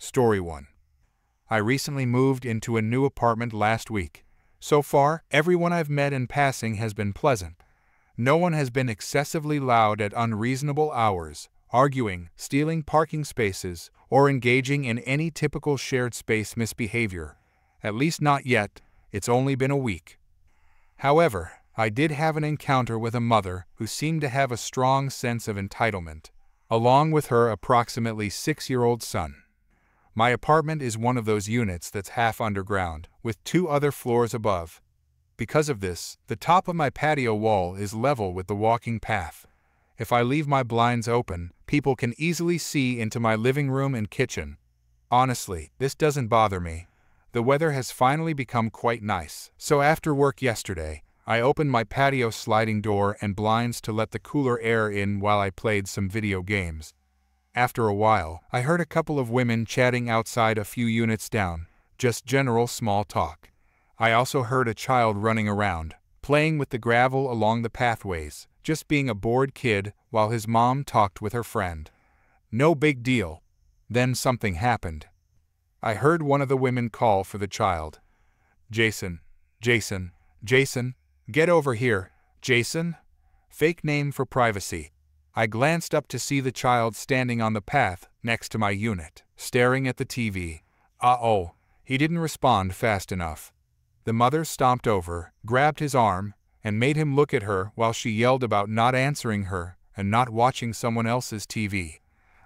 Story 1. I recently moved into a new apartment last week. So far, everyone I've met in passing has been pleasant. No one has been excessively loud at unreasonable hours, arguing, stealing parking spaces, or engaging in any typical shared space misbehavior. At least not yet. It's only been a week. However, I did have an encounter with a mother who seemed to have a strong sense of entitlement, along with her approximately 6-year-old son. My apartment is one of those units that's half underground, with 2 other floors above. Because of this, the top of my patio wall is level with the walking path. If I leave my blinds open, people can easily see into my living room and kitchen. Honestly, this doesn't bother me. The weather has finally become quite nice, so after work yesterday, I opened my patio sliding door and blinds to let the cooler air in while I played some video games. After a while, I heard a couple of women chatting outside a few units down, just general small talk. I also heard a child running around, playing with the gravel along the pathways, just being a bored kid while his mom talked with her friend. No big deal. Then something happened. I heard one of the women call for the child. Jason, Jason, Jason, get over here, Jason? Fake name for privacy. I glanced up to see the child standing on the path next to my unit, staring at the TV. Uh-oh, he didn't respond fast enough. The mother stomped over, grabbed his arm, and made him look at her while she yelled about not answering her and not watching someone else's TV.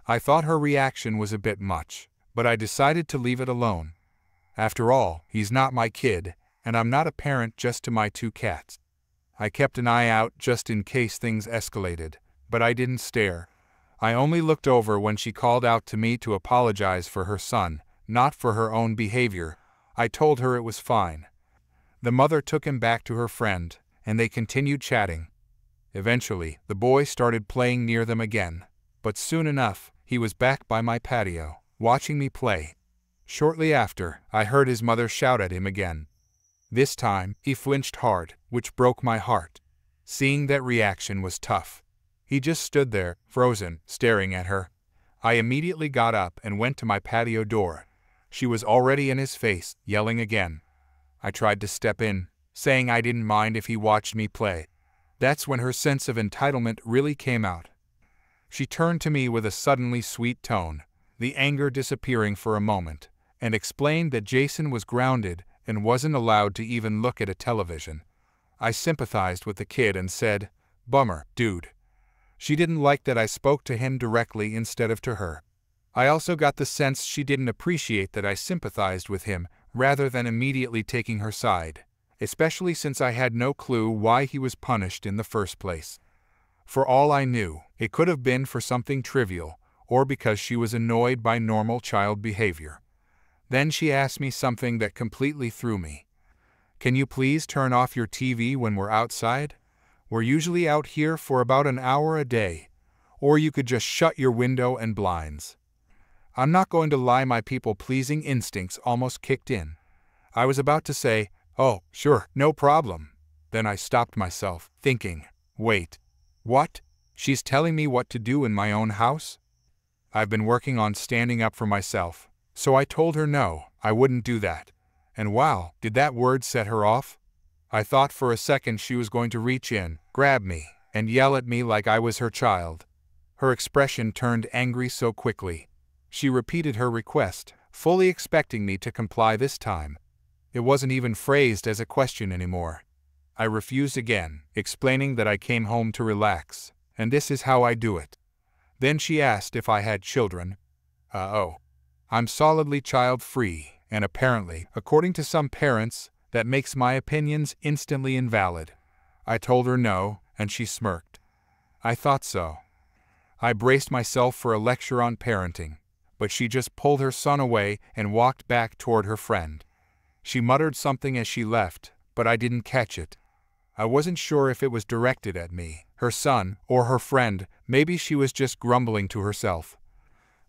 I thought her reaction was a bit much, but I decided to leave it alone. After all, he's not my kid, and I'm not a parent just to my 2 cats. I kept an eye out just in case things escalated, but I didn't stare. I only looked over when she called out to me to apologize for her son, not for her own behavior. I told her it was fine. The mother took him back to her friend, and they continued chatting. Eventually, the boy started playing near them again, but soon enough, he was back by my patio, watching me play. Shortly after, I heard his mother shout at him again. This time, he flinched hard, which broke my heart. Seeing that reaction was tough. He just stood there, frozen, staring at her. I immediately got up and went to my patio door. She was already in his face, yelling again. I tried to step in, saying I didn't mind if he watched me play. That's when her sense of entitlement really came out. She turned to me with a suddenly sweet tone, the anger disappearing for a moment, and explained that Jason was grounded and wasn't allowed to even look at a television. I sympathized with the kid and said, "Bummer, dude." She didn't like that I spoke to him directly instead of to her. I also got the sense she didn't appreciate that I sympathized with him rather than immediately taking her side, especially since I had no clue why he was punished in the first place. For all I knew, it could have been for something trivial, or because she was annoyed by normal child behavior. Then she asked me something that completely threw me. "Can you please turn off your TV when we're outside? We're usually out here for about an hour a day. Or you could just shut your window and blinds." I'm not going to lie, my people-pleasing instincts almost kicked in. I was about to say, "Oh, sure, no problem." Then I stopped myself, thinking, wait, what? She's telling me what to do in my own house? I've been working on standing up for myself, so I told her no, I wouldn't do that. And wow, did that word set her off? I thought for a second she was going to reach in, grab me, and yell at me like I was her child. Her expression turned angry so quickly. She repeated her request, fully expecting me to comply this time. It wasn't even phrased as a question anymore. I refused again, explaining that I came home to relax, and this is how I do it. Then she asked if I had children. I'm solidly child-free, and apparently, according to some parents, that makes my opinions instantly invalid. I told her no, and she smirked. I thought so. I braced myself for a lecture on parenting, but she just pulled her son away and walked back toward her friend. She muttered something as she left, but I didn't catch it. I wasn't sure if it was directed at me, her son, or her friend. Maybe she was just grumbling to herself.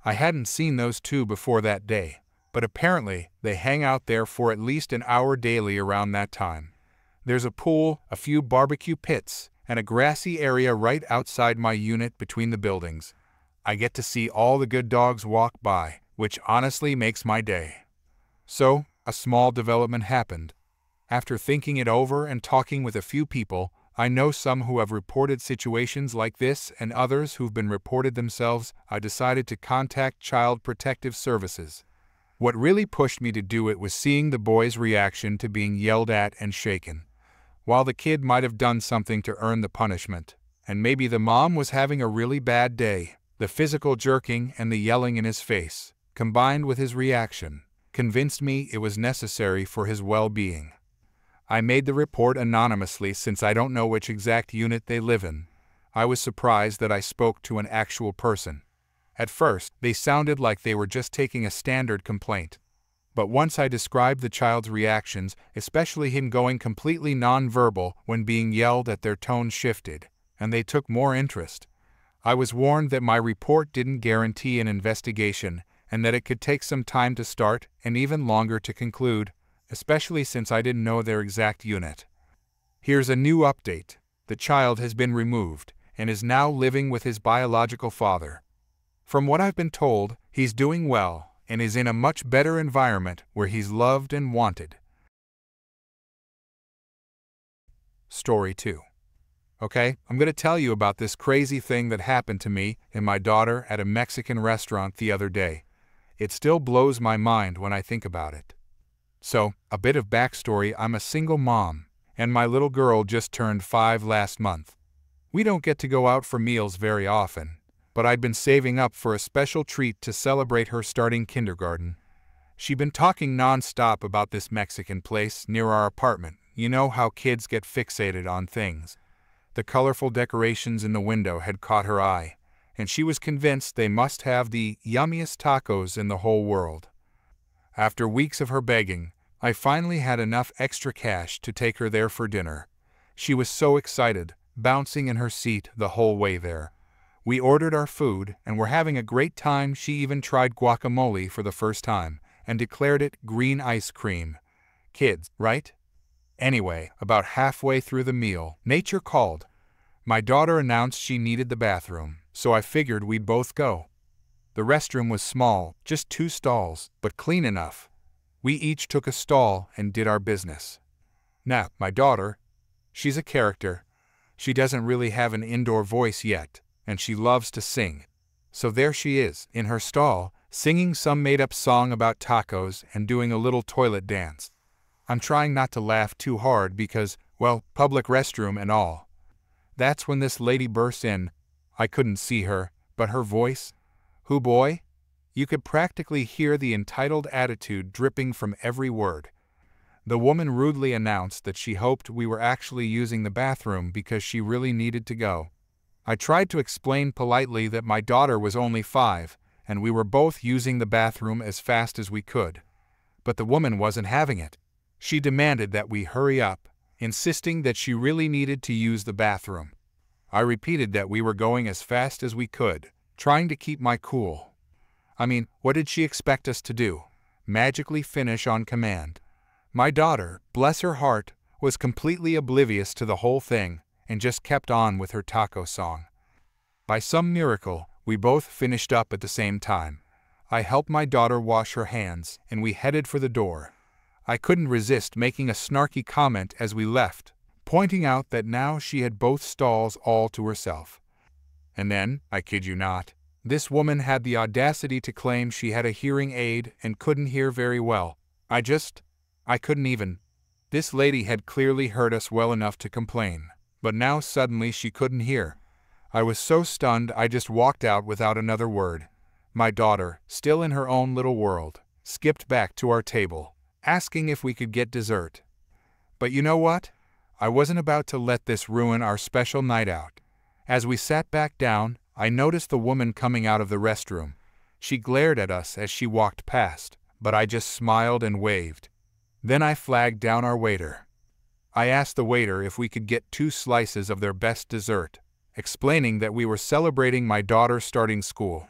I hadn't seen those two before that day, but apparently they hang out there for at least an hour daily around that time. There's a pool, a few barbecue pits, and a grassy area right outside my unit between the buildings. I get to see all the good dogs walk by, which honestly makes my day. So, a small development happened. After thinking it over and talking with a few people, I know some who have reported situations like this and others who've been reported themselves. I decided to contact Child Protective Services. What really pushed me to do it was seeing the boy's reaction to being yelled at and shaken. While the kid might have done something to earn the punishment, and maybe the mom was having a really bad day, the physical jerking and the yelling in his face, combined with his reaction, convinced me it was necessary for his well-being. I made the report anonymously since I don't know which exact unit they live in. I was surprised that I spoke to an actual person. At first, they sounded like they were just taking a standard complaint. But once I described the child's reactions, especially him going completely non-verbal when being yelled at, their tone shifted, and they took more interest. I was warned that my report didn't guarantee an investigation, and that it could take some time to start and even longer to conclude, especially since I didn't know their exact unit. Here's a new update. The child has been removed and is now living with his biological father. From what I've been told, he's doing well and is in a much better environment where he's loved and wanted. Story 2. Okay, I'm going to tell you about this crazy thing that happened to me and my daughter at a Mexican restaurant the other day. It still blows my mind when I think about it. So, a bit of backstory: I'm a single mom, and my little girl just turned 5 last month. We don't get to go out for meals very often, but I'd been saving up for a special treat to celebrate her starting kindergarten. She'd been talking non-stop about this Mexican place near our apartment. You know how kids get fixated on things. The colorful decorations in the window had caught her eye, and she was convinced they must have the yummiest tacos in the whole world. After weeks of her begging, I finally had enough extra cash to take her there for dinner. She was so excited, bouncing in her seat the whole way there. We ordered our food and were having a great time. She even tried guacamole for the first time and declared it green ice cream. Kids, right? Anyway, about halfway through the meal, nature called. My daughter announced she needed the bathroom, so I figured we'd both go. The restroom was small, just 2 stalls, but clean enough. We each took a stall and did our business. Now, my daughter, she's a character. She doesn't really have an indoor voice yet, and she loves to sing. So there she is, in her stall, singing some made-up song about tacos and doing a little toilet dance. I'm trying not to laugh too hard because, well, public restroom and all. That's when this lady bursts in. I couldn't see her, but her voice, "Hoo boy?" You could practically hear the entitled attitude dripping from every word. The woman rudely announced that she hoped we were actually using the bathroom because she really needed to go. I tried to explain politely that my daughter was only 5, and we were both using the bathroom as fast as we could. But the woman wasn't having it. She demanded that we hurry up, insisting that she really needed to use the bathroom. I repeated that we were going as fast as we could, trying to keep my cool. I mean, what did she expect us to do? Magically finish on command? My daughter, bless her heart, was completely oblivious to the whole thing and just kept on with her taco song. By some miracle, we both finished up at the same time. I helped my daughter wash her hands, and we headed for the door. I couldn't resist making a snarky comment as we left, pointing out that now she had both stalls all to herself. And then, I kid you not, this woman had the audacity to claim she had a hearing aid and couldn't hear very well. I couldn't even. This lady had clearly heard us well enough to complain, but now suddenly she couldn't hear. I was so stunned I just walked out without another word. My daughter, still in her own little world, skipped back to our table, asking if we could get dessert. But you know what? I wasn't about to let this ruin our special night out. As we sat back down, I noticed the woman coming out of the restroom. She glared at us as she walked past, but I just smiled and waved. Then I flagged down our waiter. I asked the waiter if we could get 2 slices of their best dessert, explaining that we were celebrating my daughter starting school.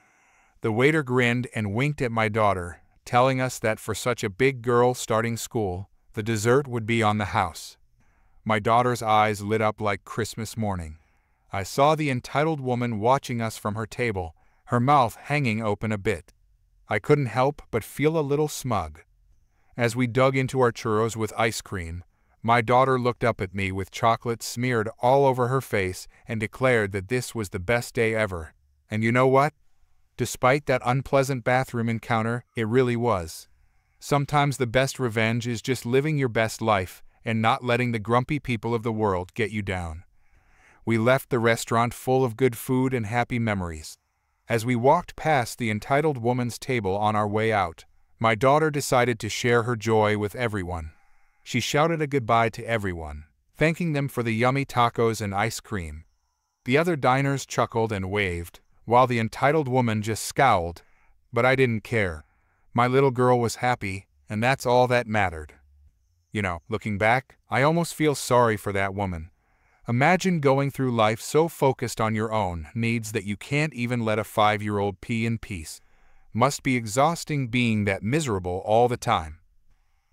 The waiter grinned and winked at my daughter, telling us that for such a big girl starting school, the dessert would be on the house. My daughter's eyes lit up like Christmas morning. I saw the entitled woman watching us from her table, her mouth hanging open a bit. I couldn't help but feel a little smug. As we dug into our churros with ice cream, my daughter looked up at me with chocolate smeared all over her face and declared that this was the best day ever. And you know what? Despite that unpleasant bathroom encounter, it really was. Sometimes the best revenge is just living your best life and not letting the grumpy people of the world get you down. We left the restaurant full of good food and happy memories. As we walked past the entitled woman's table on our way out, my daughter decided to share her joy with everyone. She shouted a goodbye to everyone, thanking them for the yummy tacos and ice cream. The other diners chuckled and waved, while the entitled woman just scowled, but I didn't care. My little girl was happy, and that's all that mattered. You know, looking back, I almost feel sorry for that woman. Imagine going through life so focused on your own needs that you can't even let a 5-year-old pee in peace. Must be exhausting being that miserable all the time.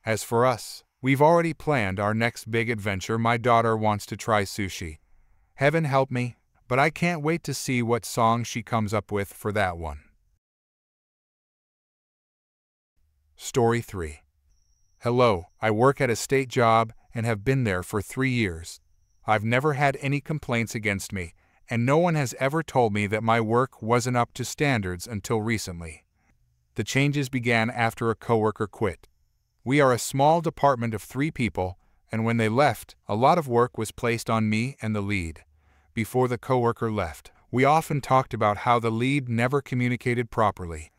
As for us, we've already planned our next big adventure. My daughter wants to try sushi. Heaven help me, but I can't wait to see what song she comes up with for that one. Story 3. Hello, I work at a state job and have been there for 3 years. I've never had any complaints against me, and no one has ever told me that my work wasn't up to standards until recently. The changes began after a coworker quit. We are a small department of 3 people, and when they left, a lot of work was placed on me and the lead. Before the coworker left, we often talked about how the lead never communicated properly.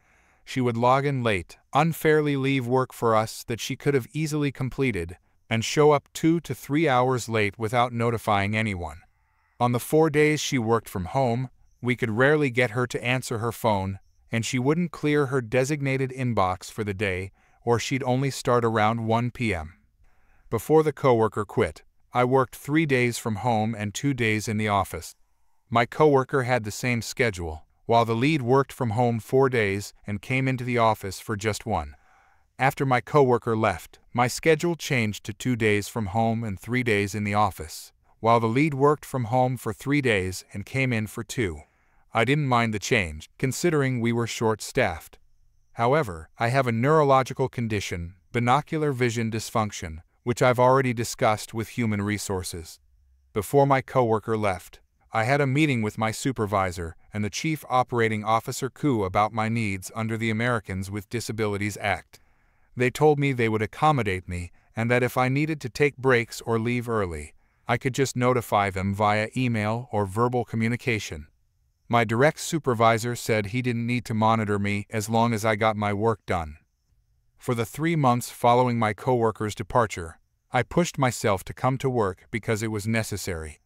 She would log in late, unfairly leave work for us that she could have easily completed, and show up 2 to 3 hours late without notifying anyone. On the 4 days she worked from home, we could rarely get her to answer her phone, and she wouldn't clear her designated inbox for the day, or she'd only start around 1 p.m. Before the coworker quit, I worked 3 days from home and 2 days in the office. My coworker had the same schedule, while the lead worked from home 4 days and came into the office for just 1. After my coworker left, my schedule changed to 2 days from home and 3 days in the office, while the lead worked from home for 3 days and came in for 2. I didn't mind the change, considering we were short-staffed. However, I have a neurological condition, binocular vision dysfunction, which I've already discussed with human resources. Before my coworker left, I had a meeting with my supervisor and the Chief Operating Officer Ku about my needs under the Americans with Disabilities Act. They told me they would accommodate me and that if I needed to take breaks or leave early, I could just notify them via email or verbal communication. My direct supervisor said he didn't need to monitor me as long as I got my work done. For the 3 months following my coworker's departure, I pushed myself to come to work because it was necessary.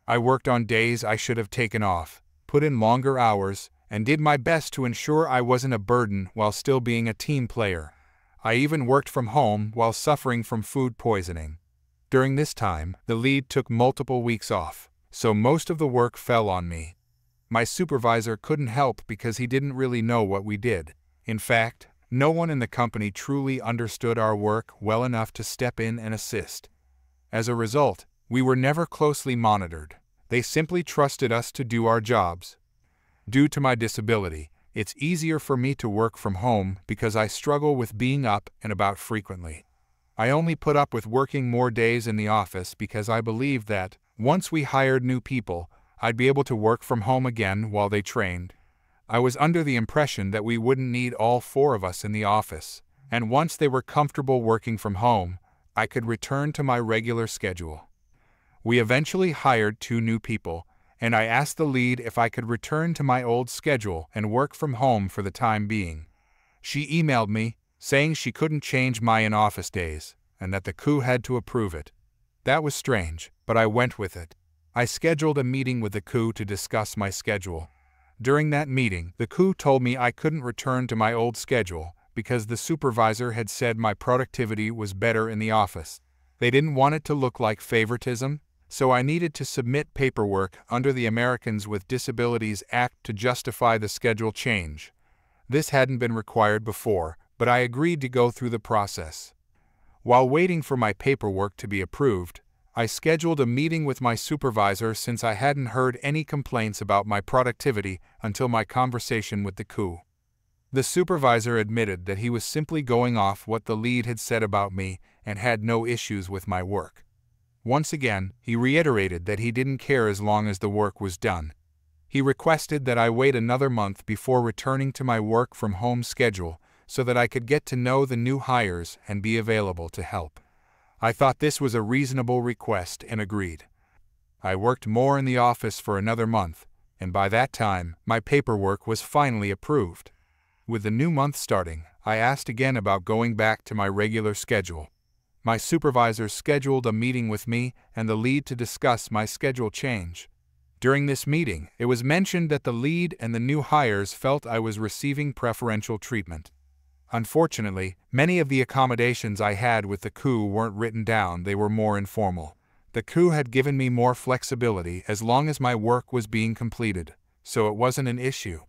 I worked on days I should have taken off, put in longer hours, and did my best to ensure I wasn't a burden while still being a team player. I even worked from home while suffering from food poisoning. During this time, the lead took multiple weeks off, so most of the work fell on me. My supervisor couldn't help because he didn't really know what we did. In fact, no one in the company truly understood our work well enough to step in and assist. As a result, we were never closely monitored. They simply trusted us to do our jobs. Due to my disability, it's easier for me to work from home because I struggle with being up and about frequently. I only put up with working more days in the office because I believed that, once we hired new people, I'd be able to work from home again while they trained. I was under the impression that we wouldn't need all 4 of us in the office, and once they were comfortable working from home, I could return to my regular schedule. We eventually hired 2 new people, and I asked the lead if I could return to my old schedule and work from home for the time being. She emailed me, saying she couldn't change my in-office days, and that the Ku had to approve it. That was strange, but I went with it. I scheduled a meeting with the Ku to discuss my schedule. During that meeting, the Ku told me I couldn't return to my old schedule because the supervisor had said my productivity was better in the office. They didn't want it to look like favoritism, so I needed to submit paperwork under the Americans with Disabilities Act to justify the schedule change. This hadn't been required before, but I agreed to go through the process. While waiting for my paperwork to be approved, I scheduled a meeting with my supervisor since I hadn't heard any complaints about my productivity until my conversation with the Ku. The supervisor admitted that he was simply going off what the lead had said about me and had no issues with my work. Once again, he reiterated that he didn't care as long as the work was done. He requested that I wait another month before returning to my work from home schedule so that I could get to know the new hires and be available to help. I thought this was a reasonable request and agreed. I worked more in the office for another month, and by that time, my paperwork was finally approved. With the new month starting, I asked again about going back to my regular schedule. My supervisor scheduled a meeting with me and the lead to discuss my schedule change. During this meeting, it was mentioned that the lead and the new hires felt I was receiving preferential treatment. Unfortunately, many of the accommodations I had with the coup weren't written down, they were more informal. The coup had given me more flexibility as long as my work was being completed, so it wasn't an issue.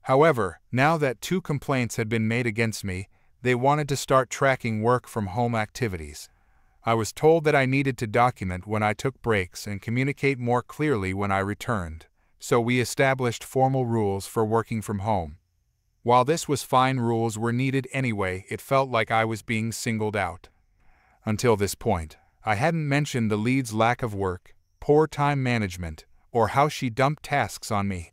However, now that 2 complaints had been made against me, they wanted to start tracking work from home activities. I was told that I needed to document when I took breaks and communicate more clearly when I returned, so we established formal rules for working from home. While this was fine, rules were needed anyway. It felt like I was being singled out. Until this point, I hadn't mentioned the lead's lack of work, poor time management, or how she dumped tasks on me.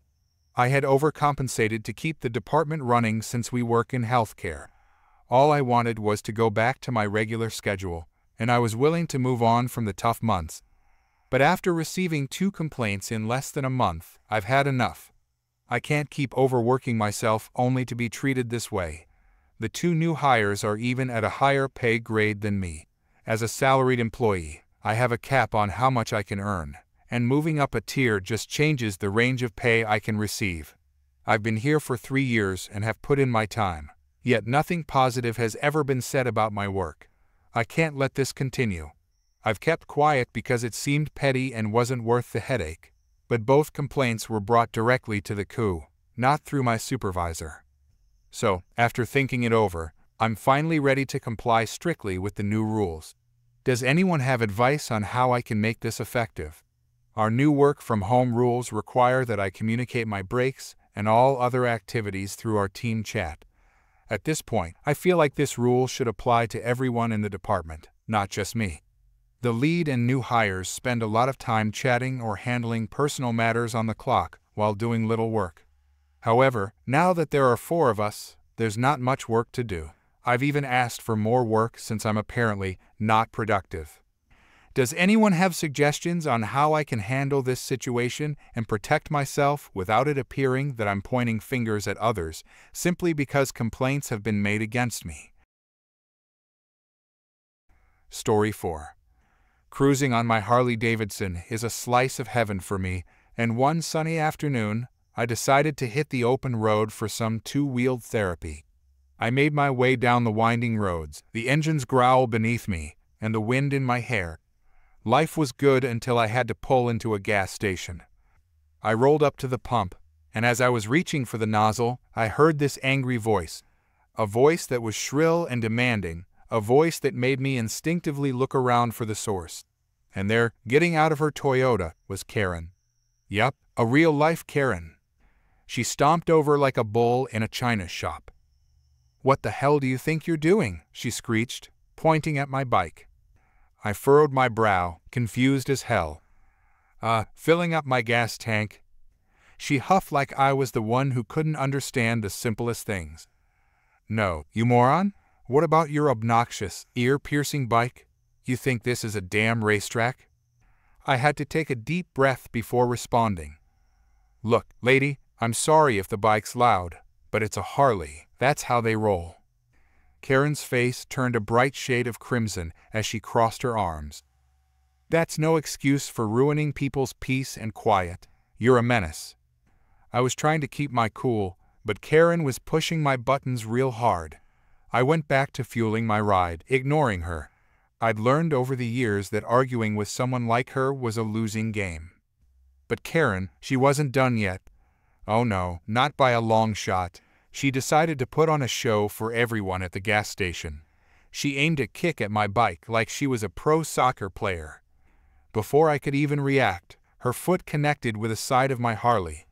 I had overcompensated to keep the department running since we work in healthcare. All I wanted was to go back to my regular schedule, and I was willing to move on from the tough months. But after receiving 2 complaints in less than a month, I've had enough. I can't keep overworking myself only to be treated this way. The 2 new hires are even at a higher pay grade than me. As a salaried employee, I have a cap on how much I can earn, and moving up a tier just changes the range of pay I can receive. I've been here for 3 years and have put in my time, yet nothing positive has ever been said about my work. I can't let this continue. I've kept quiet because it seemed petty and wasn't worth the headache, but both complaints were brought directly to the coup, not through my supervisor. So, after thinking it over, I'm finally ready to comply strictly with the new rules. Does anyone have advice on how I can make this effective? Our new work from home rules require that I communicate my breaks and all other activities through our team chat. At this point, I feel like this rule should apply to everyone in the department, not just me. The lead and new hires spend a lot of time chatting or handling personal matters on the clock while doing little work. However, now that there are 4 of us, there's not much work to do. I've even asked for more work since I'm apparently not productive. Does anyone have suggestions on how I can handle this situation and protect myself without it appearing that I'm pointing fingers at others simply because complaints have been made against me? Story 4. Cruising on my Harley-Davidson is a slice of heaven for me, and one sunny afternoon, I decided to hit the open road for some 2-wheeled therapy. I made my way down the winding roads, the engine's growl beneath me, and the wind in my hair. Life was good until I had to pull into a gas station. I rolled up to the pump, and as I was reaching for the nozzle, I heard this angry voice. A voice that was shrill and demanding, a voice that made me instinctively look around for the source. And there, getting out of her Toyota, was Karen. Yup, a real-life Karen. She stomped over like a bull in a china shop. "What the hell do you think you're doing?" she screeched, pointing at my bike. I furrowed my brow, confused as hell. Filling up my gas tank." She huffed like I was the one who couldn't understand the simplest things. "No, you moron. What about your obnoxious, ear-piercing bike? You think this is a damn racetrack?" I had to take a deep breath before responding. "Look, lady, I'm sorry if the bike's loud, but it's a Harley. That's how they roll." Karen's face turned a bright shade of crimson as she crossed her arms. "That's no excuse for ruining people's peace and quiet. You're a menace." I was trying to keep my cool, but Karen was pushing my buttons real hard. I went back to fueling my ride, ignoring her. I'd learned over the years that arguing with someone like her was a losing game. But Karen, she wasn't done yet. Oh no, not by a long shot. She decided to put on a show for everyone at the gas station. She aimed a kick at my bike like she was a pro soccer player. Before I could even react, her foot connected with the side of my Harley.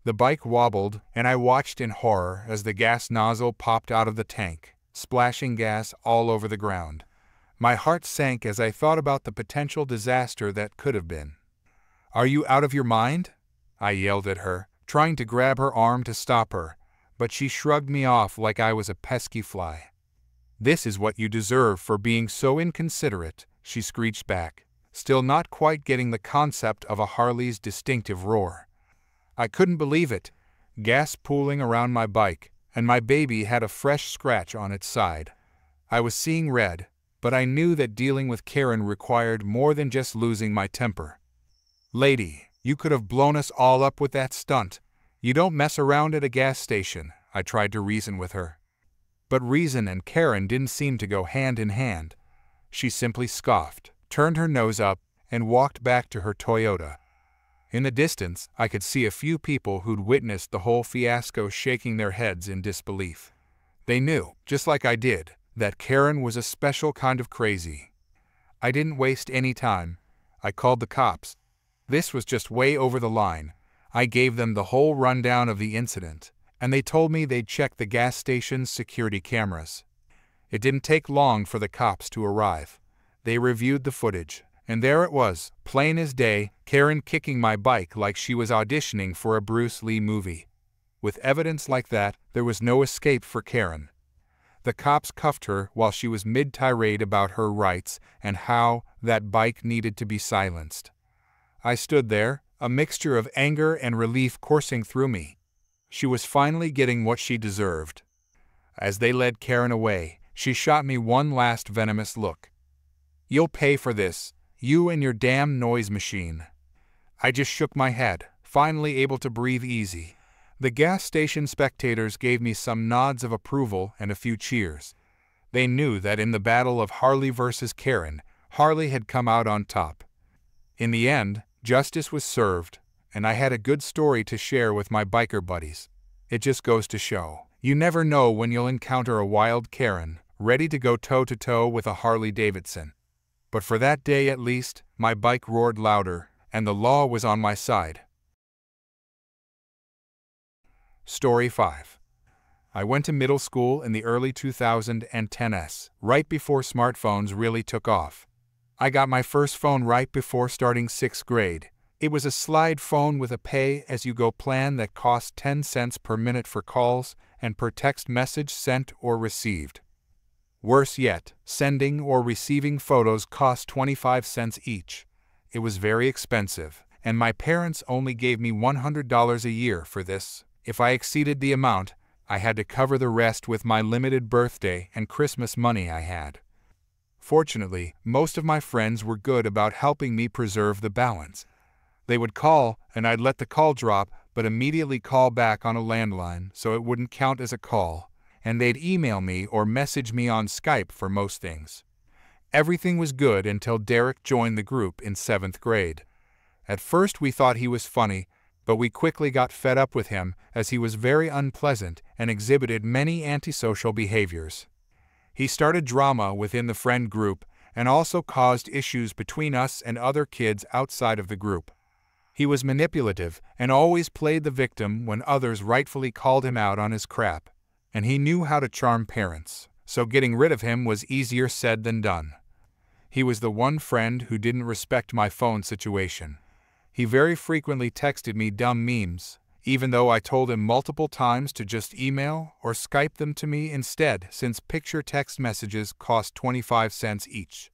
The bike wobbled, and I watched in horror as the gas nozzle popped out of the tank, splashing gas all over the ground. My heart sank as I thought about the potential disaster that could have been. "Are you out of your mind?" I yelled at her, trying to grab her arm to stop her, but she shrugged me off like I was a pesky fly. "This is what you deserve for being so inconsiderate," she screeched back, still not quite getting the concept of a Harley's distinctive roar. I couldn't believe it, gas pooling around my bike, and my baby had a fresh scratch on its side. I was seeing red, but I knew that dealing with Karen required more than just losing my temper. "Lady, you could have blown us all up with that stunt. You don't mess around at a gas station," I tried to reason with her. But reason and Karen didn't seem to go hand in hand. She simply scoffed, turned her nose up, and walked back to her Toyota. In the distance, I could see a few people who'd witnessed the whole fiasco shaking their heads in disbelief. They knew, just like I did, that Karen was a special kind of crazy. I didn't waste any time. I called the cops. This was just way over the line. I gave them the whole rundown of the incident, and they told me they'd check the gas station's security cameras. It didn't take long for the cops to arrive. They reviewed the footage, and there it was, plain as day, Karen kicking my bike like she was auditioning for a Bruce Lee movie. With evidence like that, there was no escape for Karen. The cops cuffed her while she was mid-tirade about her rights and how that bike needed to be silenced. I stood there, a mixture of anger and relief coursing through me. She was finally getting what she deserved. As they led Karen away, she shot me one last venomous look. "You'll pay for this, you and your damn noise machine." I just shook my head, finally able to breathe easy. The gas station spectators gave me some nods of approval and a few cheers. They knew that in the battle of Harley versus Karen, Harley had come out on top. In the end, justice was served, and I had a good story to share with my biker buddies. It just goes to show, you never know when you'll encounter a wild Karen, ready to go toe-to-toe with a Harley Davidson. But for that day at least, my bike roared louder, and the law was on my side. Story 5. I went to middle school in the early 2010s, right before smartphones really took off. I got my first phone right before starting 6th grade. It was a slide phone with a pay-as-you-go plan that cost 10 cents per minute for calls and per text message sent or received. Worse yet, sending or receiving photos cost 25 cents each. It was very expensive, and my parents only gave me $100 a year for this. If I exceeded the amount, I had to cover the rest with my limited birthday and Christmas money I had. Fortunately, most of my friends were good about helping me preserve the balance. They would call, and I'd let the call drop, but immediately call back on a landline so it wouldn't count as a call, and they'd email me or message me on Skype for most things. Everything was good until Derek joined the group in 7th grade. At first we thought he was funny, but we quickly got fed up with him as he was very unpleasant and exhibited many antisocial behaviors. He started drama within the friend group and also caused issues between us and other kids outside of the group. He was manipulative and always played the victim when others rightfully called him out on his crap. And he knew how to charm parents, so getting rid of him was easier said than done. He was the one friend who didn't respect my phone situation. He very frequently texted me dumb memes, even though I told him multiple times to just email or Skype them to me instead, since picture text messages cost 25 cents each.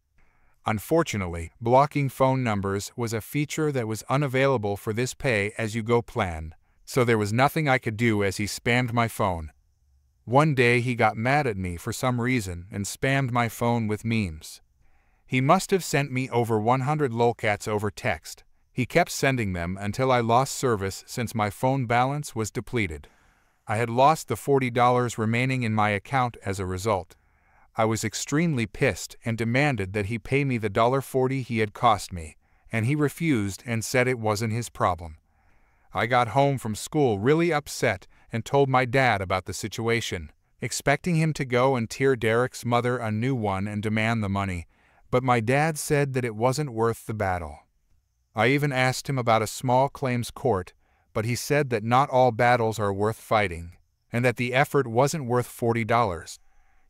Unfortunately, blocking phone numbers was a feature that was unavailable for this pay-as-you-go plan, so there was nothing I could do as he spammed my phone. One day he got mad at me for some reason and spammed my phone with memes. He must have sent me over 100 lolcats over text. He kept sending them until I lost service since my phone balance was depleted. I had lost the $40 remaining in my account as a result. I was extremely pissed and demanded that he pay me the $1.40 he had cost me, and he refused and said it wasn't his problem. I got home from school really upset and told my dad about the situation, expecting him to go and tear Derek's mother a new one and demand the money, but my dad said that it wasn't worth the battle. I even asked him about a small claims court, but he said that not all battles are worth fighting, and that the effort wasn't worth $40.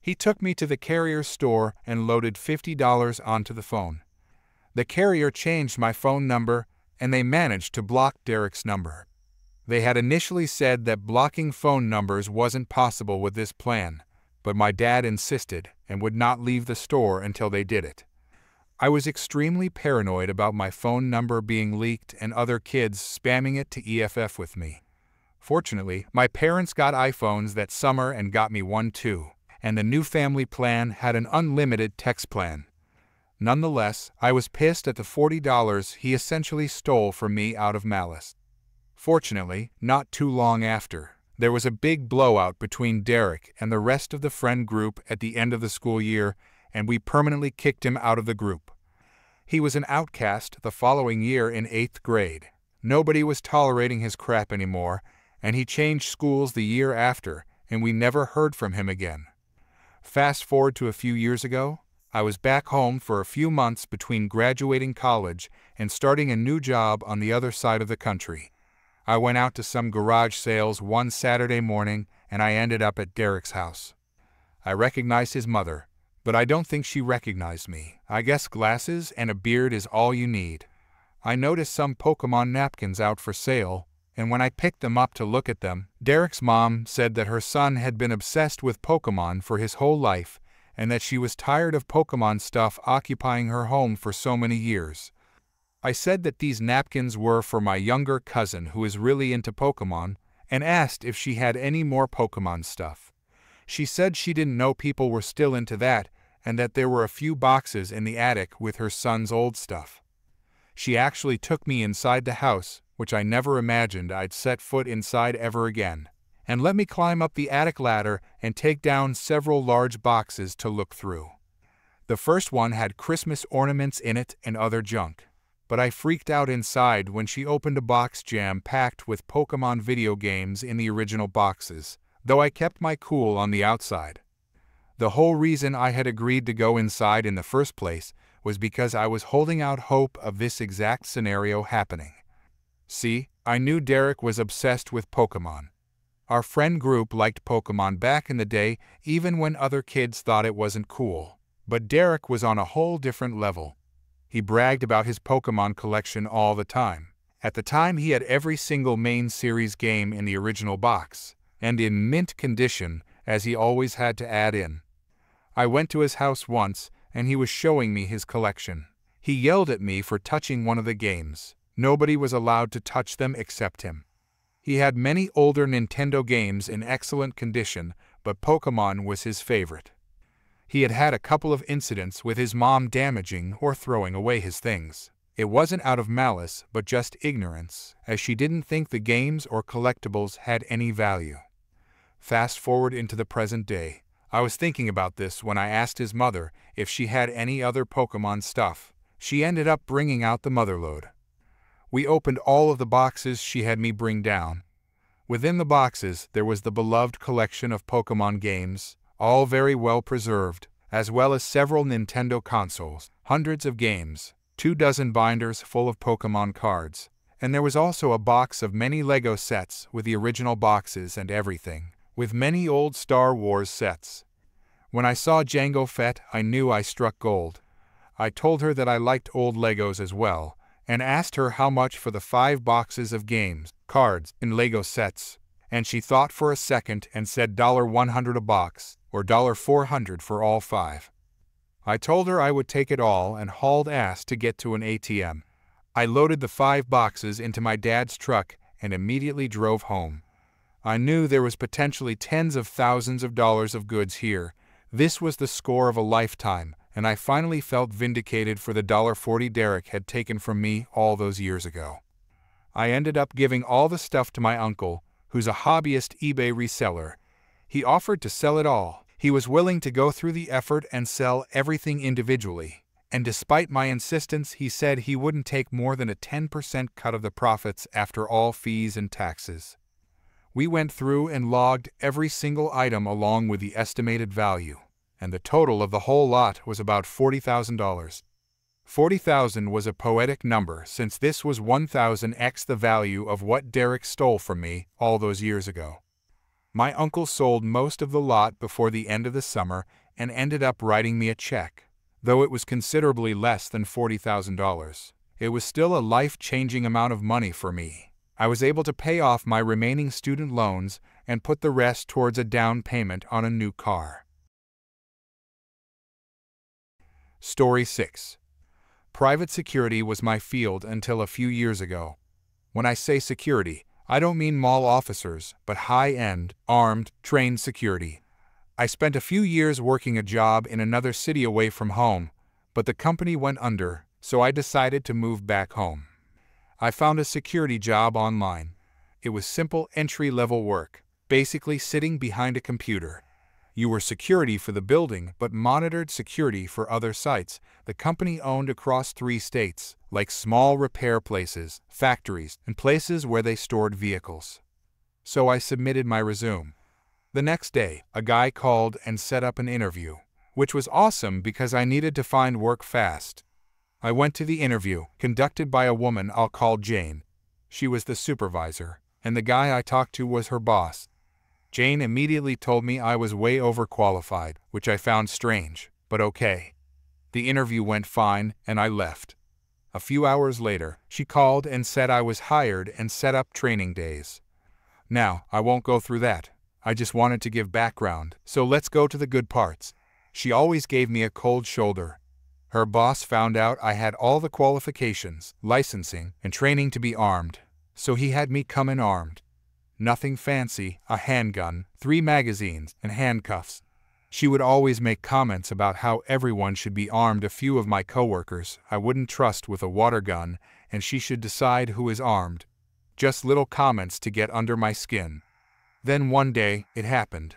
He took me to the carrier store and loaded $50 onto the phone. The carrier changed my phone number, and they managed to block Derek's number. They had initially said that blocking phone numbers wasn't possible with this plan, but my dad insisted and would not leave the store until they did it. I was extremely paranoid about my phone number being leaked and other kids spamming it to EFF with me. Fortunately, my parents got iPhones that summer and got me one too, and the new family plan had an unlimited text plan. Nonetheless, I was pissed at the $40 he essentially stole from me out of malice. Fortunately, not too long after, there was a big blowout between Derek and the rest of the friend group at the end of the school year, and we permanently kicked him out of the group. He was an outcast the following year in 8th grade. Nobody was tolerating his crap anymore, and he changed schools the year after, and we never heard from him again. Fast forward to a few years ago, I was back home for a few months between graduating college and starting a new job on the other side of the country. I went out to some garage sales one Saturday morning, and I ended up at Derek's house. I recognized his mother, but I don't think she recognized me. I guess glasses and a beard is all you need. I noticed some Pokemon napkins out for sale, and when I picked them up to look at them, Derek's mom said that her son had been obsessed with Pokemon for his whole life, and that she was tired of Pokemon stuff occupying her home for so many years. I said that these napkins were for my younger cousin who is really into Pokemon, and asked if she had any more Pokemon stuff. She said she didn't know people were still into that, and that there were a few boxes in the attic with her son's old stuff. She actually took me inside the house, which I never imagined I'd set foot inside ever again, and let me climb up the attic ladder and take down several large boxes to look through. The first one had Christmas ornaments in it and other junk, but I freaked out inside when she opened a box jam-packed with Pokemon video games in the original boxes, though I kept my cool on the outside. The whole reason I had agreed to go inside in the first place was because I was holding out hope of this exact scenario happening. See, I knew Derek was obsessed with Pokemon. Our friend group liked Pokemon back in the day, even when other kids thought it wasn't cool. But Derek was on a whole different level. He bragged about his Pokemon collection all the time. At the time, he had every single main series game in the original box, and in mint condition, as he always had to add in. I went to his house once, and he was showing me his collection. He yelled at me for touching one of the games. Nobody was allowed to touch them except him. He had many older Nintendo games in excellent condition, but Pokemon was his favorite. He had had a couple of incidents with his mom damaging or throwing away his things. It wasn't out of malice, but just ignorance, as she didn't think the games or collectibles had any value. Fast forward into the present day. I was thinking about this when I asked his mother if she had any other Pokemon stuff. She ended up bringing out the motherlode. We opened all of the boxes she had me bring down. Within the boxes, there was the beloved collection of Pokemon games, all very well preserved, as well as several Nintendo consoles, hundreds of games, 24 binders full of Pokemon cards, and there was also a box of many Lego sets with the original boxes and everything, with many old Star Wars sets. When I saw Jango Fett, I knew I struck gold. I told her that I liked old Legos as well, and asked her how much for the 5 boxes of games, cards, and Lego sets, and she thought for a second and said $100 a box, or $400 for all 5. I told her I would take it all and hauled ass to get to an ATM. I loaded the 5 boxes into my dad's truck and immediately drove home. I knew there was potentially tens of thousands of dollars of goods here. This was the score of a lifetime, and I finally felt vindicated for the $40 Derek had taken from me all those years ago. I ended up giving all the stuff to my uncle, who's a hobbyist eBay reseller. He offered to sell it all. He was willing to go through the effort and sell everything individually, and despite my insistence, he said he wouldn't take more than a 10% cut of the profits after all fees and taxes. We went through and logged every single item along with the estimated value, and the total of the whole lot was about $40,000. 40,000 was a poetic number since this was 1,000x the value of what Derek stole from me all those years ago. My uncle sold most of the lot before the end of the summer and ended up writing me a check. Though it was considerably less than $40,000, it was still a life-changing amount of money for me. I was able to pay off my remaining student loans and put the rest towards a down payment on a new car. Story 6. Private security was my field until a few years ago. When I say security, I don't mean mall officers, but high-end, armed, trained security. I spent a few years working a job in another city away from home, but the company went under, so I decided to move back home. I found a security job online. It was simple entry-level work, basically sitting behind a computer. You were security for the building, but monitored security for other sites the company owned across 3 states, like small repair places, factories, and places where they stored vehicles. So I submitted my resume. The next day, a guy called and set up an interview, which was awesome because I needed to find work fast. I went to the interview, conducted by a woman I'll call Jane. She was the supervisor, and the guy I talked to was her boss. Jane immediately told me I was way overqualified, which I found strange, but okay. The interview went fine, and I left. A few hours later, she called and said I was hired and set up training days. Now, I won't go through that. I just wanted to give background, so let's go to the good parts. She always gave me a cold shoulder. Her boss found out I had all the qualifications, licensing, and training to be armed, so he had me come in armed. Nothing fancy, a handgun, 3 magazines, and handcuffs. She would always make comments about how everyone should be armed. A few of my coworkers I wouldn't trust with a water gun, and she should decide who is armed. Just little comments to get under my skin. Then one day, it happened.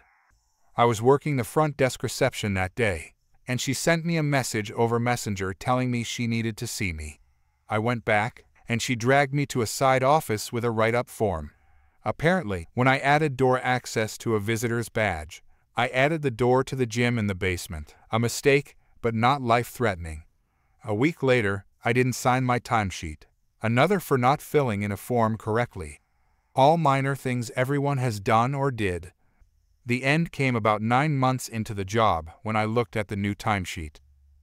I was working the front desk reception that day, and she sent me a message over Messenger telling me she needed to see me. I went back, and she dragged me to a side office with a write-up form. Apparently, when I added door access to a visitor's badge, I added the door to the gym in the basement. A mistake, but not life-threatening. A week later, I didn't sign my timesheet. Another for not filling in a form correctly. All minor things everyone has done or did. The end came about 9 months into the job when I looked at the new timesheet.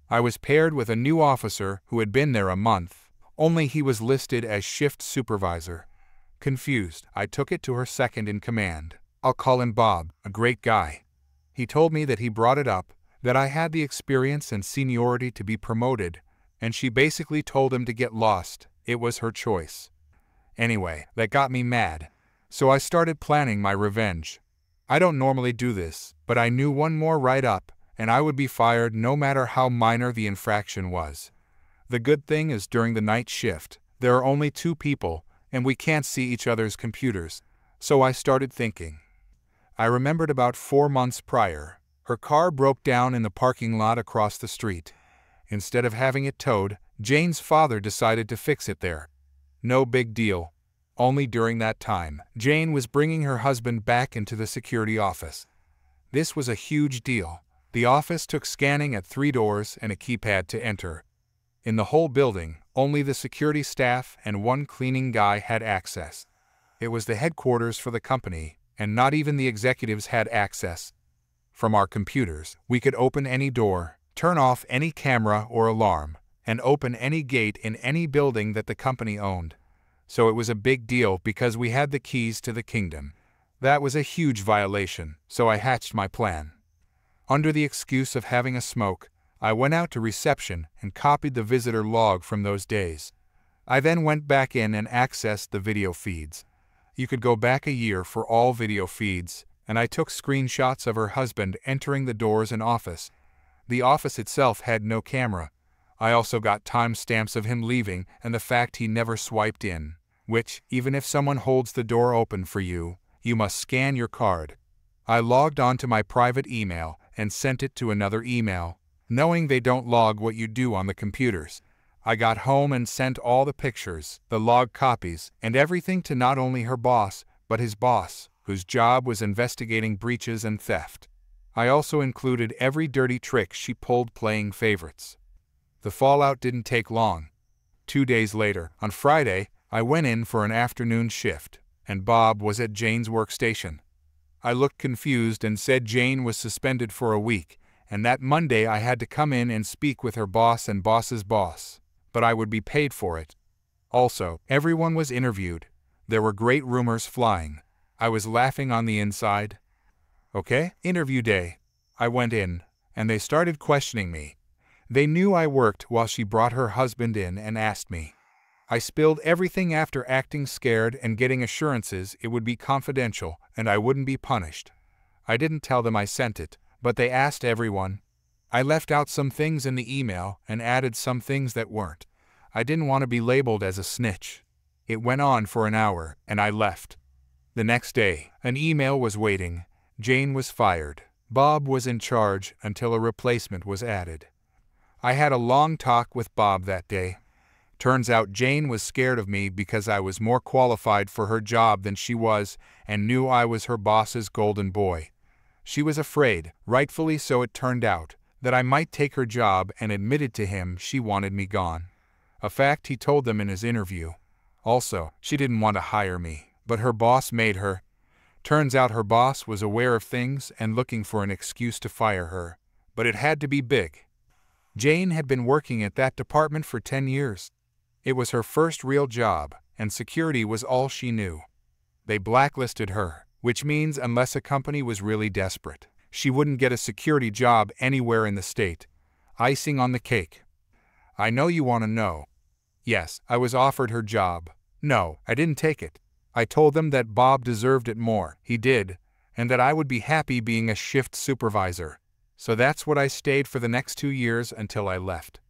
I was paired with a new officer who had been there a month, only he was listed as shift supervisor. Confused, I took it to her second in command. I'll call him Bob, a great guy. He told me that he brought it up, that I had the experience and seniority to be promoted, and she basically told him to get lost. It was her choice. Anyway, that got me mad, so I started planning my revenge. I don't normally do this, but I knew one more write-up, and I would be fired no matter how minor the infraction was. The good thing is during the night shift, there are only 2 people, and we can't see each other's computers, so I started thinking. I remembered about 4 months prior, her car broke down in the parking lot across the street. Instead of having it towed, Jane's father decided to fix it there. No big deal. Only during that time, Jane was bringing her husband back into the security office. This was a huge deal. The office took scanning at 3 doors and a keypad to enter. In the whole building, only the security staff and 1 cleaning guy had access. It was the headquarters for the company, and not even the executives had access. From our computers, we could open any door, turn off any camera or alarm, and open any gate in any building that the company owned. So it was a big deal because we had the keys to the kingdom. That was a huge violation, so I hatched my plan. Under the excuse of having a smoke, I went out to reception and copied the visitor log from those days. I then went back in and accessed the video feeds. You could go back a year for all video feeds, and I took screenshots of her husband entering the doors and office. The office itself had no camera. I also got timestamps of him leaving and the fact he never swiped in, which, even if someone holds the door open for you, you must scan your card. I logged onto my private email and sent it to another email, knowing they don't log what you do on the computers. I got home and sent all the pictures, the log copies, and everything to not only her boss, but his boss, whose job was investigating breaches and theft. I also included every dirty trick she pulled playing favorites. The fallout didn't take long. 2 days later, on Friday, I went in for an afternoon shift, and Bob was at Jane's workstation. I looked confused and said Jane was suspended for a week, and that Monday I had to come in and speak with her boss and boss's boss, but I would be paid for it. Also, everyone was interviewed. There were great rumors flying. I was laughing on the inside. Okay, interview day. I went in, and they started questioning me. They knew I worked while she brought her husband in and asked me. I spilled everything after acting scared and getting assurances it would be confidential and I wouldn't be punished. I didn't tell them I sent it, but they asked everyone. I left out some things in the email and added some things that weren't. I didn't want to be labeled as a snitch. It went on for an hour, and I left. The next day, an email was waiting. Jane was fired. Bob was in charge until a replacement was added. I had a long talk with Bob that day. Turns out Jane was scared of me because I was more qualified for her job than she was and knew I was her boss's golden boy. She was afraid, rightfully so it turned out, that I might take her job and admitted to him she wanted me gone. A fact he told them in his interview. Also, she didn't want to hire me, but her boss made her. Turns out her boss was aware of things and looking for an excuse to fire her, but it had to be big. Jane had been working at that department for 10 years. It was her first real job, and security was all she knew. They blacklisted her, which means unless a company was really desperate, she wouldn't get a security job anywhere in the state. Icing on the cake. I know you want to know. Yes, I was offered her job. No, I didn't take it. I told them that Bob deserved it more. He did, and that I would be happy being a shift supervisor. So that's what I stayed for the next 2 years until I left.